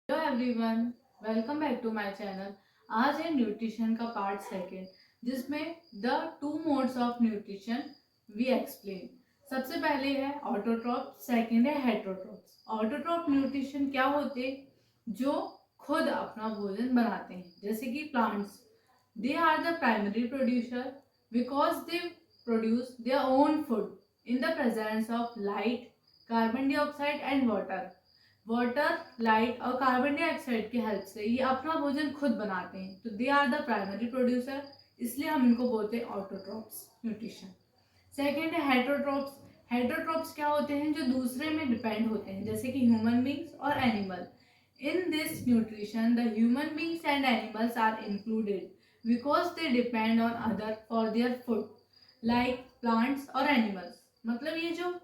Hello everyone, welcome back to my channel. आज है nutrition का पार्ट सेकेंड, जिसमें the two modes of nutrition we explain. सबसे पहले है ऑटोट्रॉप, सेकेंड है हेटरोट्रॉप्स। ऑटोट्रॉप न्यूट्रिशन क्या होते, जो खुद अपना भोजन बनाते हैं, जैसे कि plants. They are the primary producer because they produce their own food in the presence of light, carbon dioxide and water. Water, light और कार्बन डाइऑक्साइड की हेल्प से ये अपना भोजन खुद बनाते हैं, तो they are the primary producer, इसलिए हम इनको बोलते हैं ऑटोट्रॉप्स न्यूट्रिशन। सेकेंड है हेटरोट्रॉप्स। हेटरोट्रॉप्स क्या होते हैं, जो दूसरे में डिपेंड होते हैं, जैसे कि ह्यूमन बींग्स और animal. In this nutrition the human beings and animals are included because they depend on other for their food, like plants और एनिमल्स। मतलब ये जो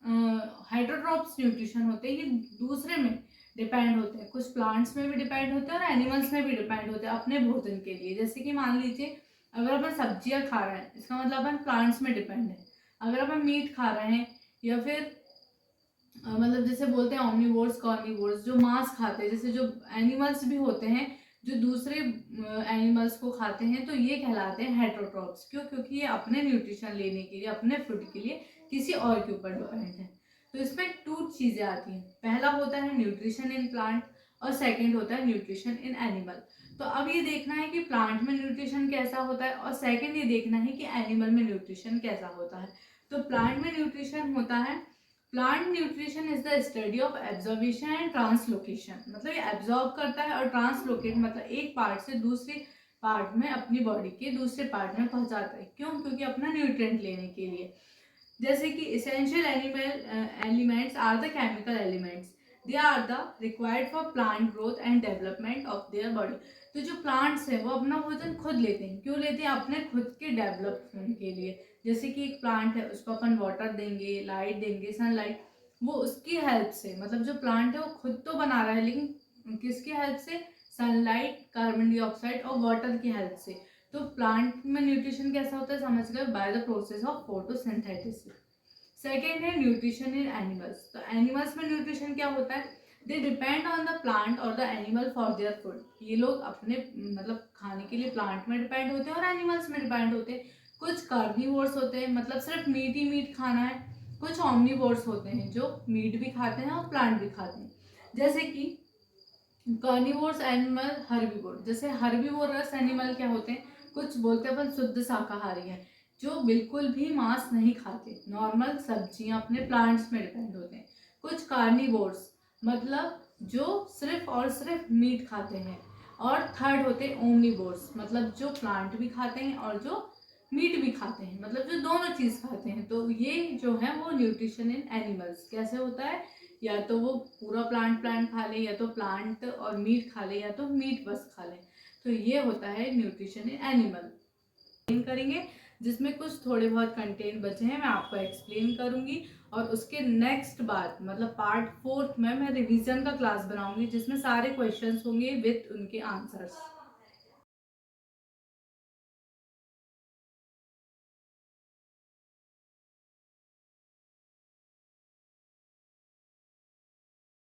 हेटरोट्रॉप्स न्यूट्रिशन होते हैं, ये दूसरे में डिपेंड होते हैं, कुछ प्लांट्स में भी डिपेंड होते हैं और एनिमल्स में भी डिपेंड होते हैं अपने भोजन के लिए। जैसे कि मान लीजिए, अगर अपन सब्जियां खा रहे हैं, इसका मतलब अपन प्लांट्स में डिपेंड है। अगर अपन मीट खा रहे हैं, या फिर मतलब जैसे बोलते हैं ऑमनीवोर्स कार्निवोर्स, जो मांस खाते हैं, जैसे जो एनिमल्स भी होते हैं जो दूसरे एनिमल्स को खाते हैं, तो ये कहलाते हैं हेटरोट्रॉप्स। क्यों? क्योंकि ये अपने न्यूट्रिशन लेने के लिए, अपने फूड के लिए किसी और के ऊपर डिपेंड है। तो इसमें टू चीज़ें आती हैं, पहला होता है न्यूट्रिशन इन प्लांट और सेकेंड होता है न्यूट्रिशन इन एनिमल। तो अब ये देखना है कि प्लांट में न्यूट्रिशन कैसा होता है, और सेकेंड ये देखना है कि एनिमल में न्यूट्रिशन कैसा होता है। तो प्लांट में न्यूट्रिशन होता है, plant nutrition is the study of absorption and translocation. मतलब ये एब्जॉर्ब करता है और ट्रांसलोकेट मतलब एक पार्ट से दूसरे पार्ट में, अपनी बॉडी के दूसरे पार्ट में पहुंचाता है। क्यों? क्योंकि अपना न्यूट्रिएंट लेने के लिए। जैसे कि essential elements are the chemical elements, they are the required for plant growth and development of their body. तो जो प्लांट्स है वो अपना भोजन खुद लेते हैं। क्यों लेते हैं? अपने खुद के डेवलपमेंट के लिए। जैसे कि एक प्लांट है, उसको अपन वाटर देंगे, लाइट देंगे, सनलाइट, वो उसकी हेल्प से, मतलब जो प्लांट है वो खुद तो बना रहा है, लेकिन किसकी हेल्प से? सनलाइट, कार्बन डाइऑक्साइड और वाटर की हेल्प से। तो प्लांट में न्यूट्रिशन कैसा होता है, समझ गए? By the process of photosynthesis. Second है न्यूट्रिशन इन एनिमल्स। तो एनिमल्स में न्यूट्रिशन क्या होता है? They depend on the plant और the animal for their food. ये लोग अपने मतलब खाने के लिए प्लांट में डिपेंड होते हैं और एनिमल्स में डिपेंड होते हैं। कुछ कार्निवोर्स होते हैं, मतलब सिर्फ मीट ही मीट खाना है। कुछ ऑमनीवोर्स होते हैं, जो मीट भी खाते हैं और प्लांट भी खाते हैं। जैसे कि कार्निवोर्स एनिमल, हर्बीवोर। जैसे हर्बीवोरस एनिमल क्या होते हैं, कुछ बोलते हैं अपन शुद्ध शाकाहारी हैं, जो बिल्कुल भी मांस नहीं खाते, नॉर्मल सब्जियां अपने प्लांट्स में डिपेंड होते हैं। कुछ कार्निवोर्स, मतलब जो सिर्फ और सिर्फ मीट खाते हैं। और थर्ड होते हैं ओमनीवोर्स, मतलब जो प्लांट भी खाते हैं और जो मीट भी खाते हैं, मतलब जो दोनों चीज खाते हैं। तो ये जो है वो न्यूट्रिशन इन एनिमल्स कैसे होता है, या तो वो पूरा प्लांट प्लांट खा ले, या तो प्लांट और मीट खा ले, या तो मीट बस खा ले। तो ये होता है न्यूट्रिशन इन एनिमल। करेंगे, जिसमें कुछ थोड़े बहुत कंटेंट बचे हैं, मैं आपको एक्सप्लेन करूंगी। और उसके नेक्स्ट बार, मतलब पार्ट फोर्थ में, मैं रिवीजन का क्लास बनाऊंगी, जिसमें सारे क्वेश्चंस होंगे विथ उनके आंसर्स।